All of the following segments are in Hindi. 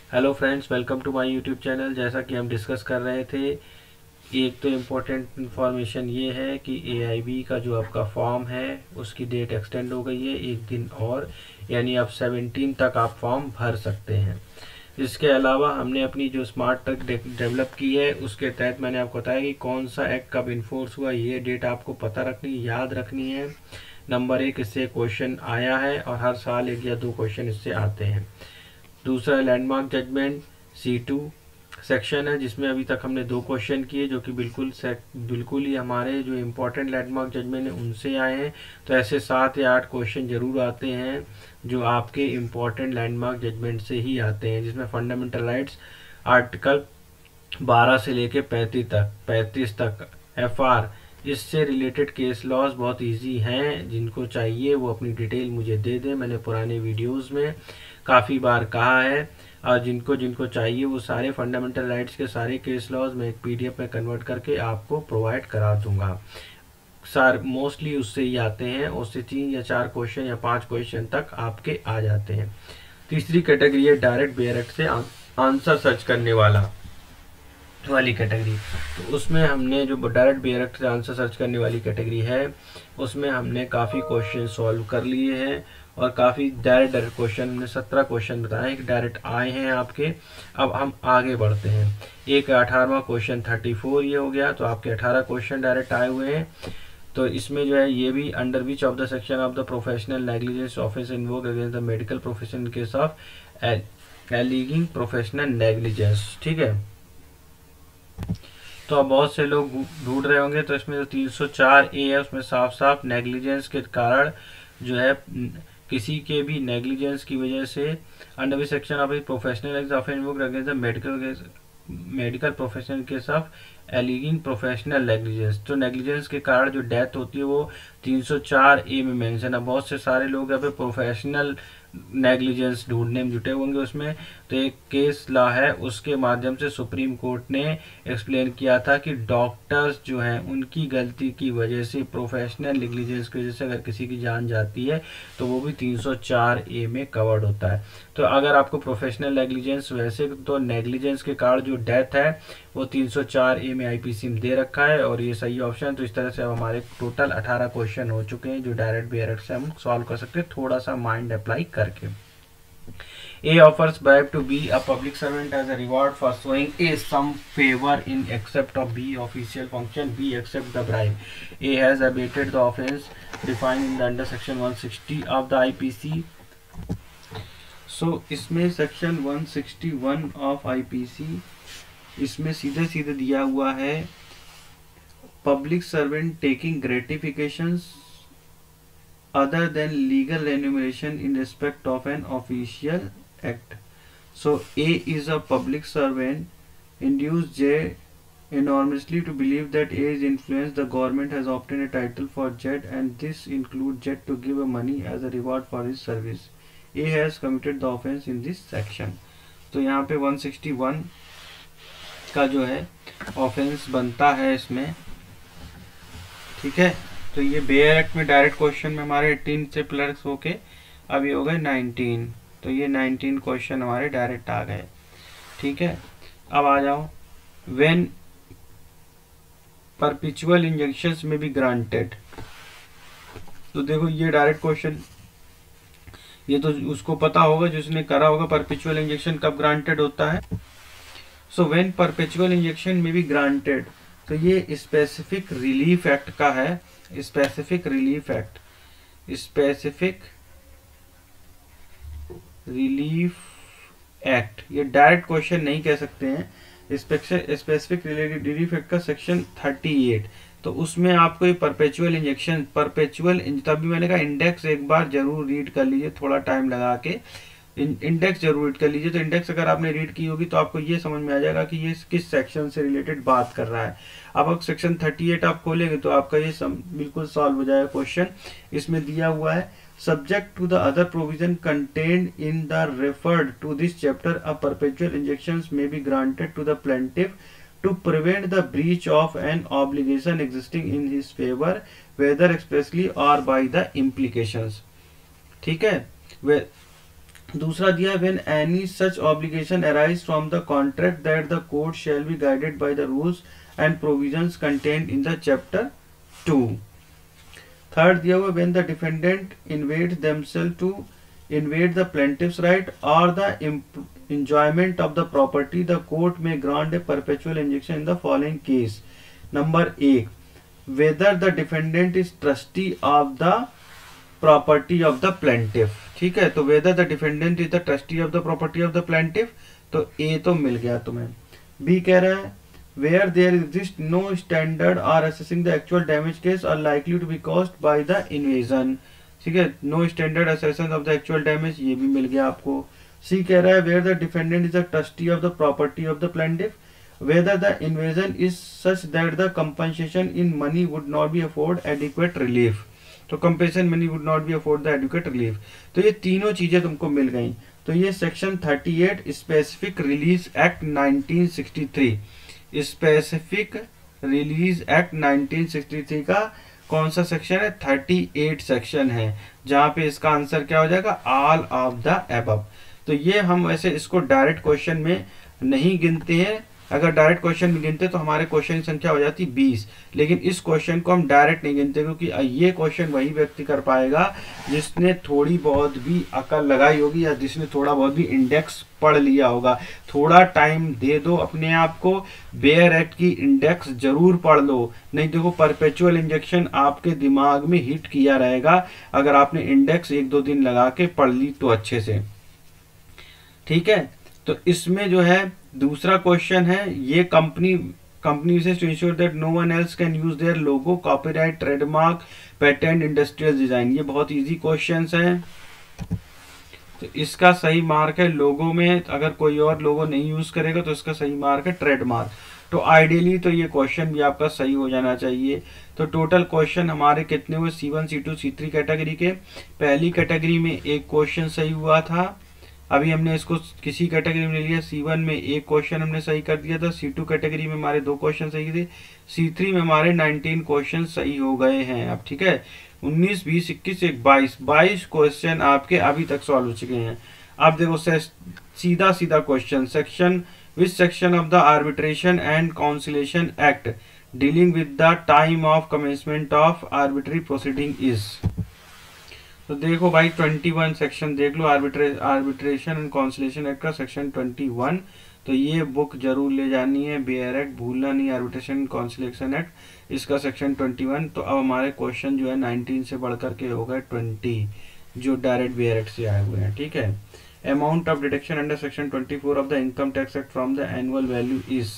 Hello friends, welcome to my YouTube channel. जैसा कि हम डिस्कस कर रहे थे, एक तो इम्पोर्टेंट इन्फॉर्मेशन ये है कि एआईबी का जो आपका फॉर्म है उसकी डेट एक्सटेंड हो गई है एक दिन और, यानी अब 17 तक आप फॉर्म भर सकते हैं। इसके अलावा हमने अपनी जो स्मार्ट ट्रक डेवलप की है उसके तहत मैंने आपको बताया कि कौन सा एक्ट कब इन्फोर्स हुआ, ये डेट आपको पता रखनी, याद रखनी है। नंबर 1, इससे क्वेश्चन आया है और हर साल 1 या 2 क्वेश्चन इससे आते हैं। दूसरा लैंडमार्क जजमेंट C2 सेक्शन है, जिसमें अभी तक हमने 2 क्वेश्चन किए जो कि बिल्कुल ही हमारे जो इम्पोर्टेंट लैंडमार्क जजमेंट है उनसे आए हैं। तो ऐसे 7 या 8 क्वेश्चन जरूर आते हैं जो आपके इम्पोर्टेंट लैंडमार्क जजमेंट से ही आते हैं, जिसमें फंडामेंटल राइट्स आर्टिकल 12 से लेके 35 तक FR, इससे रिलेटेड केस लॉज बहुत इजी हैं। जिनको चाहिए वो अपनी डिटेल मुझे दे दें, मैंने पुराने वीडियोस में काफ़ी बार कहा है। और जिनको जिनको चाहिए वो सारे फंडामेंटल राइट्स के सारे केस लॉज मैं एक PDF में कन्वर्ट करके आपको प्रोवाइड करा दूंगा। मोस्टली उससे ही आते हैं, उससे 3 या 4 क्वेश्चन या 5 क्वेश्चन तक आपके आ जाते हैं। तीसरी कैटेगरी है डायरेक्ट बेयर एक्ट से आंसर सर्च करने वाली कैटेगरी। तो उसमें हमने जो डायरेक्ट बेयर एक्ट से आंसर सर्च करने वाली कैटेगरी है उसमें हमने काफ़ी क्वेश्चन सॉल्व कर लिए हैं और काफ़ी डायरेक्ट क्वेश्चन, हमने 17 क्वेश्चन बताए कि डायरेक्ट आए हैं आपके। अब हम आगे बढ़ते हैं। एक 18वां क्वेश्चन 34 ये हो गया, तो आपके 18 क्वेश्चन डायरेक्ट आए हुए हैं। तो इसमें जो है ये भी under which of the section of the professional negligence offence invoke against the medical profession in case of alleging professional negligence. ठीक है, तो अब बहुत से लोग ढूंढ रहे होंगे, तो इसमें जो 304A है उसमें साफ साफ नेग्लिजेंस के कारण जो है किसी के भी नेग्लिजेंस की वजह से under section of professional offence against the medical professional case of alleging professional negligence. तो नेग्लिजेंस के कारण जो डेथ होती है वो 304A में मेंशन है। बहुत से सारे लोग यहाँ पे प्रोफेशनल नेग्लिजेंस ढूंढने में जुटे होंगे उसमें। तो एक केस लॉ है, उसके माध्यम से सुप्रीम कोर्ट ने एक्सप्लेन किया था कि डॉक्टर्स जो हैं उनकी गलती की वजह से, प्रोफेशनल नेग्लिजेंस की वजह से अगर किसी की जान जाती है तो वो भी 304A में कवर्ड होता है। तो अगर आपको प्रोफेशनल नेग्लिजेंस, वैसे तो नेग्लिजेंस के कारण जो डेथ है वो 304A में IPC में दे रखा है और ये सही ऑप्शन। तो इस तरह से अब हमारे टोटल 18 क्वेश्चन हो चुके हैं जो डायरेक्ट बेयर से हम सॉल्व कर सकते हैं थोड़ा सा माइंड अप्लाई करके। A offers bribe to B, a public servant, as a reward for showing A some favor in accept of B official function. B accept the bribe. A has abated the offence defined in the under section 160 of the IPC. So इसमें section 161 of IPC इसमें सीधे सीधे दिया हुआ है public servant taking gratifications other than legal remuneration in respect of an official act. So A is a public servant, induced J enormously to believe that A is influenced the government has obtained a title for Z and this includes Z to give money as a reward for his service. A has committed the offence in this section. तो यहाँ पे 161 का जो है ऑफेंस बनता है इसमें। ठीक है, तो ये बेयर एक्ट में डायरेक्ट क्वेश्चन में हमारे 18 से प्लस होके अब ये हो गए 19। तो ये 19 क्वेश्चन हमारे डायरेक्ट आ गए। ठीक है, अब आ जाओ व्हेन परपेचुअल इंजेक्शंस में भी ग्रांटेड। तो देखो ये डायरेक्ट क्वेश्चन, ये तो उसको पता होगा जिसने करा होगा परपेचुअल इंजेक्शन कब ग्रांटेड होता है। सो व्हेन परपेचुअल इंजेक्शन में भी ग्रांटेड, तो ये स्पेसिफिक रिलीफ एक्ट का है। Specific relief act, specific relief act, ये डायरेक्ट क्वेश्चन नहीं कह सकते हैं। स्पेसिफिक रिलीफ एक्ट का सेक्शन 38, तो उसमें आपको ये परपेचुअल इंजेक्शन, तभी मैंने कहा इंडेक्स एक बार जरूर रीड कर लीजिए, थोड़ा टाइम लगा के इंडेक्स जरूर रीड कर लीजिए। तो इंडेक्स अगर आपने रीड की होगी तो आपको ये समझ में आ जाएगा कि ये किस सेक्शन से रिलेटेड बात कर रहा है। अब अगर सेक्शन 38 आप खोलेंगे तो आपका ये बिल्कुल सॉल्व हो जाएगा क्वेश्चन। इसमें दिया हुआ है subject to the other provision contained in the referred to this chapter a perpetual injunctions में be granted to the plaintiff to prevent the breach of an obligation existing in his favor whether expressly or by the implications. ठीक है, दूसरा दिया when any such obligation arise from the contract that the court shall be guided by the rules and provisions contained in the chapter 2। Third दिया हुआ when the defendant invade themself to invade the plaintiff's right or the enjoyment of the property, the court may grant a perpetual injunction in the following case. Number A, whether the defendant is trustee of the property of the plaintiff। ठीक है, तो whether the defendant is the trustee of the property of the plaintiff, तो A तो मिल गया तुम्हें। B कह रहा है where there exists no standard or assessing the actual damage case are likely to be caused by the invasion। ठीक है, no standard assessment of the actual damage, ये भी मिल गया आपको। सी कह रहा है where the defendant is the trustee of the property of the plaintiff, whether the invasion is such that the compensation in money would not be afford adequate relief, तो compensation money would not be afford the adequate relief. तो ये तीनों चीजें तुमको मिल गई। तो ये section 38 specific release act 1963, specific release act 1963 का कौन सा सेक्शन है? 38 सेक्शन है, जहां पे इसका आंसर क्या हो जाएगा? All of the above. तो ये हम वैसे इसको डायरेक्ट क्वेश्चन में नहीं गिनते हैं, अगर डायरेक्ट क्वेश्चन में गिनते तो हमारे क्वेश्चन की संख्या हो जाती 20, लेकिन इस क्वेश्चन को हम डायरेक्ट नहीं गिनते क्योंकि ये क्वेश्चन वही व्यक्ति कर पाएगा जिसने थोड़ी बहुत भी अकल लगाई होगी या जिसने थोड़ा बहुत भी इंडेक्स पढ़ लिया होगा। थोड़ा टाइम दे दो अपने आप को, बेयर एक्ट की इंडेक्स जरूर पढ़ लो, नहीं देखो परपेचुअल इंजेक्शन आपके दिमाग में हिट किया रहेगा अगर आपने इंडेक्स 1-2 दिन लगा के पढ़ ली तो अच्छे से। ठीक है, तो इसमें जो है दूसरा क्वेश्चन है, ये कंपनी से to ensure that no one else can use their logo, copyright, trademark, patent, industrial design. ये बहुत इजी क्वेश्चंस हैं, तो इसका सही मार्क है लोगो में, अगर कोई और लोगो नहीं यूज करेगा तो इसका सही मार्क है ट्रेडमार्क। तो आइडियली तो ये क्वेश्चन भी आपका सही हो जाना चाहिए। तो टोटल क्वेश्चन हमारे कितने हुए? C1, C2, C3 कैटेगरी के। पहली कैटेगरी में एक क्वेश्चन सही हुआ था, अभी हमने इसको किसी कैटेगरी में ले लिया। C1 में एक क्वेश्चन हमने सही कर दिया था, C2 कैटेगरी में हमारे 2 क्वेश्चन सही थे, C3 में हमारे 19 क्वेश्चन सही हो गए हैं। अब ठीक है, 19, 20, 21, 22 क्वेश्चन आपके अभी तक सॉल्व हो चुके हैं। अब देखो सीधा सीधा question, section which section of the arbitration and conciliation act dealing with the time of commencement of arbitrary proceeding is. तो देखो भाई 21 सेक्शन देख लो, आर्बिट्रेशन एंड काउंसिलेशन एक्ट का सेक्शन 21। तो ये बुक जरूर ले जानी है, बेयर एक्ट भूलना नहीं, आर्बिट्रेशन एंड काउंसिलेशन एक्ट, इसका सेक्शन 21। तो अब हमारे क्वेश्चन जो है 19 से बढ़ करके हो गए 20, जो डायरेक्ट बेयर एक्ट से आए हुए हैं। ठीक है, amount of deduction under section 24 of the income tax act from the annual value is.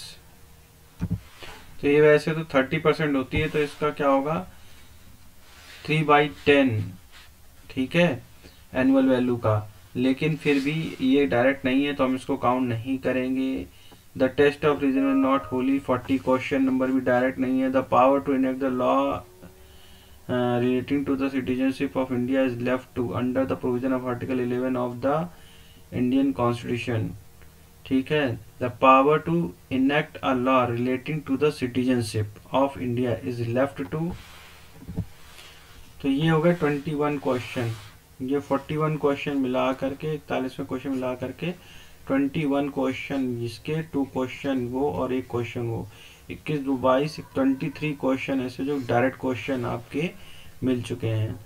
तो ये वैसे तो 30% होती है, तो इसका क्या होगा? 3/10। ठीक है, एनुअल वैल्यू का, लेकिन फिर भी ये डायरेक्ट नहीं है तो हम इसको काउंट नहीं करेंगे। The test of reason not wholly, 40 question number भी डायरेक्ट नहीं है। The power to enact the law relating to the citizenship of India is left to under the provision of article 11 of the Indian constitution. ठीक है, the power to enact a law relating to the citizenship of India is left to. तो ये हो गए 21 क्वेश्चन, ये 41 क्वेश्चन मिला करके 41वें क्वेश्चन मिला करके 21 क्वेश्चन, जिसके 2 क्वेश्चन वो और 1 क्वेश्चन वो, 21, 2, 22, 23 क्वेश्चन ऐसे जो डायरेक्ट क्वेश्चन आपके मिल चुके हैं।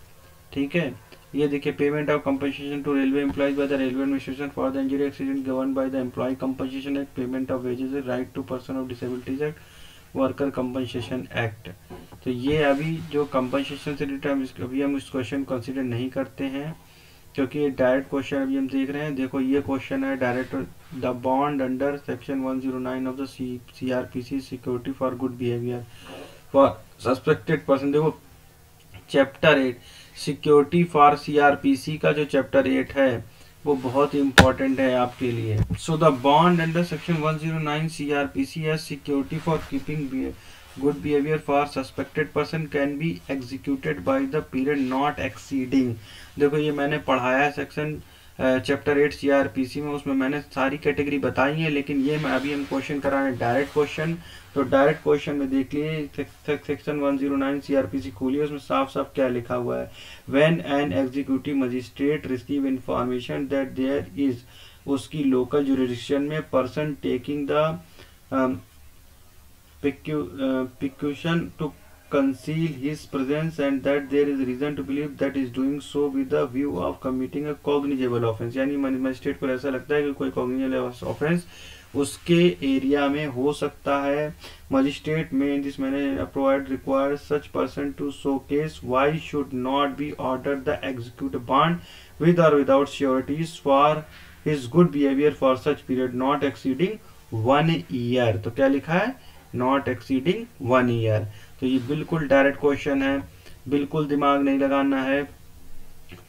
ठीक है, ये देखिए, payment of compensation to railway employees by the railway administration for the injury accident govern by the employ compensation act, payment of wages, right to person of disabilities act, worker compensation act. तो ये अभी जो कंपनसेशन से रिलेटेड अभी हम इस क्वेश्चन कंसीडर नहीं करते हैं क्योंकि ये डायरेक्ट क्वेश्चन अभी हम देख रहे हैं। देखो ये क्वेश्चन है direct, the bond under section 109 of the CRPC security for good behaviour for suspected person. देखो चैप्टर 8 सिक्योरिटी फॉर CRPC का जो चैप्टर 8 है वो बहुत इंपॉर्टेंट है आपके लिए। So the bond under section 109 CRPC as security for keeping good behaviour for suspected person can be executed by the period not exceeding. देखो ये मैंने पढ़ाया है सेक्शन चैप्टर 8 CRPC में, उसमें मैंने सारी कैटेगरी बताई है, लेकिन ये मैं अभी हम क्वेश्चन करा रहे हैं डायरेक्ट क्वेश्चन। तो डायरेक्ट क्वेश्चन में देख लिए सेक्शन 109 CRPC खोलिए, उसमें साफ साफ क्या लिखा हुआ है। When an executive magistrate receive information that there is, उसकी लोकल जुरिडिक्शन में person taking the precaution to conceal his presence and that there is reason to believe that is doing so with the view of committing a cognizable offense, यानी मजिस्ट्रेट को ऐसा लगता है कि कोई cognizable offense उसके एरिया में हो सकता है। मजिस्ट्रेट में दिस मैंने provide require such person to show cause why should not be order the execute bond with और without sureties for his good behaviour for such period not exceeding 1 year. तो क्या लिखा है, नॉट एक्सीडिंग 1 ईयर। तो ये बिल्कुल डायरेक्ट क्वेश्चन है, बिल्कुल दिमाग नहीं लगाना है।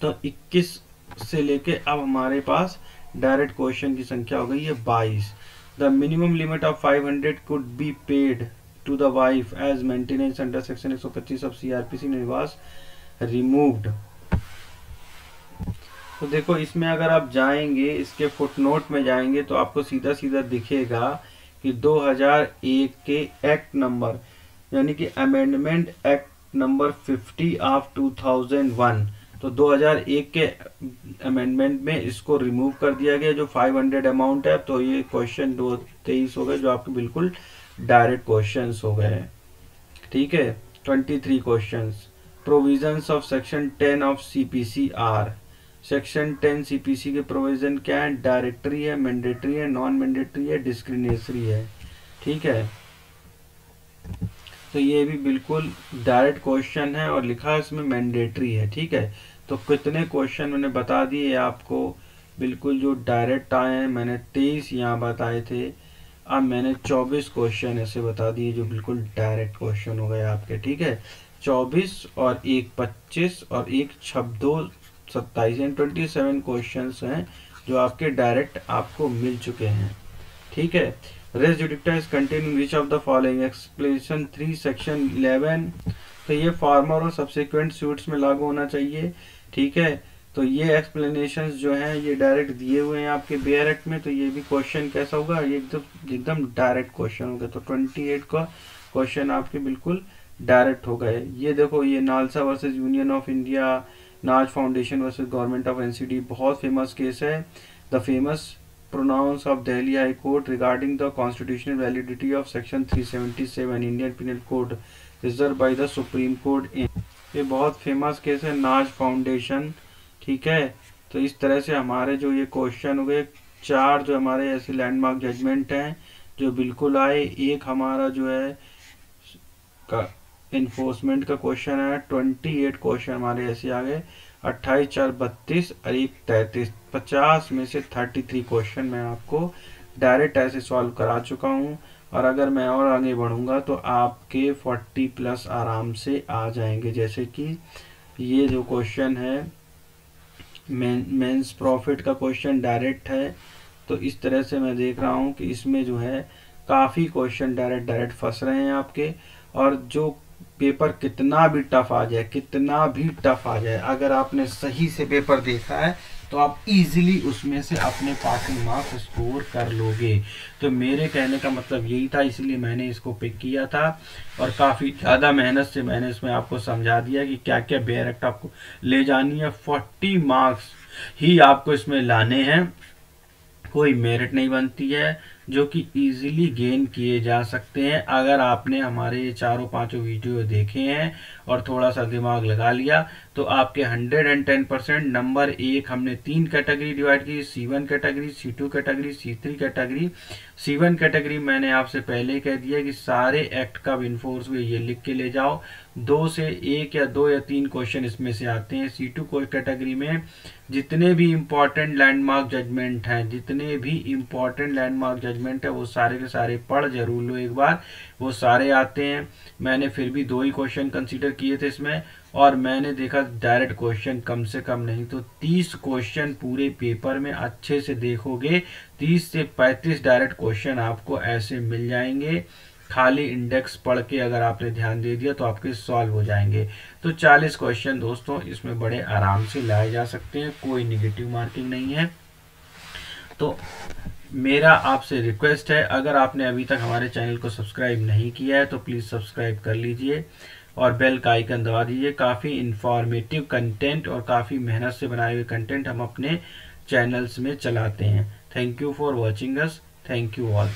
तो 21 से लेके अब हमारे पास डायरेक्ट क्वेश्चन की संख्या हो गई है 22। The minimum limit of 500 could be paid to the wife as maintenance under section 125 of CRPC was removed. तो देखो इसमें अगर आप जाएंगे, इसके फुटनोट में जाएंगे तो आपको सीधा सीधा दिखेगा कि 2001 के एक्ट नंबर, यानी कि अमेंडमेंट एक्ट नंबर 50 ऑफ 2001, तो 2001 के अमेंडमेंट में इसको रिमूव कर दिया गया जो 500 अमाउंट है। तो ये क्वेश्चन 23 हो गए जो आपके बिल्कुल डायरेक्ट क्वेश्चंस हो गए। ठीक है, 23 questions. Provisions of section 10 of CPC are, section 10 CPC के प्रोविजन क्या है, डायरेक्टरी है, मैंडेटरी है, नॉन मैंडेटरी है, डिस्क्रिमिनेटरी है। ठीक है, तो ये भी बिल्कुल डायरेक्ट क्वेश्चन है और लिखा है इसमें मैंडेटरी है। ठीक है, तो कितने क्वेश्चन मैंने बता दिए आपको, बिल्कुल जो डायरेक्ट आए हैं मैंने 23 यहाँ बताए थे, अब मैंने 24 क्वेश्चन ऐसे बता दिए जो बिल्कुल डायरेक्ट क्वेश्चन हो गए आपके। ठीक है, 24 और एक 25 और एक 26 27 यानी 27 क्वेश्चंस हैं जो आपके डायरेक्ट आपको मिल चुके हैं। ठीक है, res judicata is containing which of the following, explanation 3 section 11। तो ये फॉर्मर और सब्सिक्वेंट सूट्स में लागू होना चाहिए। ठीक है, तो ये एक्सप्लेनेशंस जो हैं ये डायरेक्ट दिए हुए हैं आपके बेयर एक्ट में। तो ये भी क्वेश्चन कैसा होगा, ये एकदम डायरेक्ट क्वेश्चन होगा। तो 28 का क्वेश्चन आपके बिल्कुल डायरेक्ट हो गए। ये देखो, ये NALSA versus union of India, Naz foundation versus government of NCD, बहुत फेमस केस है। The famous pronounce of Delhi high court regarding the constitutional validity of section 377 Indian penal code reserve by the supreme court in, ये बहुत फेमस केस है, नाज फाउंडेशन। ठीक है, तो इस तरह से हमारे जो ये क्वेश्चन हो गए 4 जो हमारे ऐसे लैंडमार्क जजमेंट हैं जो बिल्कुल आए। एक हमारा जो है का इन्फोर्समेंट का क्वेश्चन है, 28 क्वेश्चन हमारे ऐसे आ गए, 28 4 32 और 1 33, 50 में से 33 क्वेश्चन मैं आपको डायरेक्ट ऐसे सॉल्व करा चुका हूँ। और अगर मैं और आगे बढ़ूंगा तो आपके 40 प्लस आराम से आ जाएंगे। जैसे कि ये जो क्वेश्चन है मेंस प्रॉफिट का क्वेश्चन डायरेक्ट है, तो इस तरह से मैं देख रहा हूँ कि इसमें जो है काफ़ी क्वेश्चन डायरेक्ट फंस रहे हैं आपके। और जो पेपर कितना भी टफ आ जाए, कितना भी टफ आ जाए, अगर आपने सही से पेपर देखा है तो आप इजीली उसमें से अपने पासिंग मार्क्स स्कोर कर लोगे। तो मेरे कहने का मतलब यही था, इसलिए मैंने इसको पिक किया था और काफ़ी ज़्यादा मेहनत से मैंने इसमें आपको समझा दिया कि क्या क्या बेयर एक्ट आपको ले जानी है। 40 मार्क्स ही आपको इसमें लाने हैं, कोई मेरिट नहीं बनती है, जो कि इजीली गेन किए जा सकते हैं अगर आपने हमारे ये 4-5 वीडियो देखे हैं और थोड़ा सा दिमाग लगा लिया। तो आपके 110% नंबर 1 हमने 3 कैटेगरी डिवाइड की, C1 category, C2 category, C3 category. C1 category मैंने आपसे पहले कह दिया कि सारे एक्ट का इन्फोर्स हुए ये लिख के ले जाओ, 2 से 1 या 2 या 3 क्वेश्चन इसमें से आते हैं। C2 को कैटेगरी में जितने भी इम्पोर्टेंट लैंडमार्क जजमेंट हैं, जितने भी इम्पोर्टेंट लैंडमार्क जजमेंट है वो सारे के सारे पढ़ जरूर लो एक बार, वो सारे आते हैं। मैंने फिर भी 2 ही क्वेश्चन कंसीडर किए थे इसमें और मैंने देखा डायरेक्ट क्वेश्चन कम से कम नहीं तो 30 क्वेश्चन पूरे पेपर में अच्छे से देखोगे, 30 से 35 डायरेक्ट क्वेश्चन आपको ऐसे मिल जाएंगे खाली इंडेक्स पढ़ के अगर आपने ध्यान दे दिया तो आपके सॉल्व हो जाएंगे। तो 40 क्वेश्चन दोस्तों इसमें बड़े आराम से लाए जा सकते हैं, कोई निगेटिव मार्किंग नहीं है। तो मेरा आपसे रिक्वेस्ट है, अगर आपने अभी तक हमारे चैनल को सब्सक्राइब नहीं किया है तो प्लीज़ सब्सक्राइब कर लीजिए और बेल का आइकन दबा दीजिए। काफ़ी इंफॉर्मेटिव कंटेंट और काफ़ी मेहनत से बनाए हुए कंटेंट हम अपने चैनल्स में चलाते हैं। Thank you for watching us. Thank you all.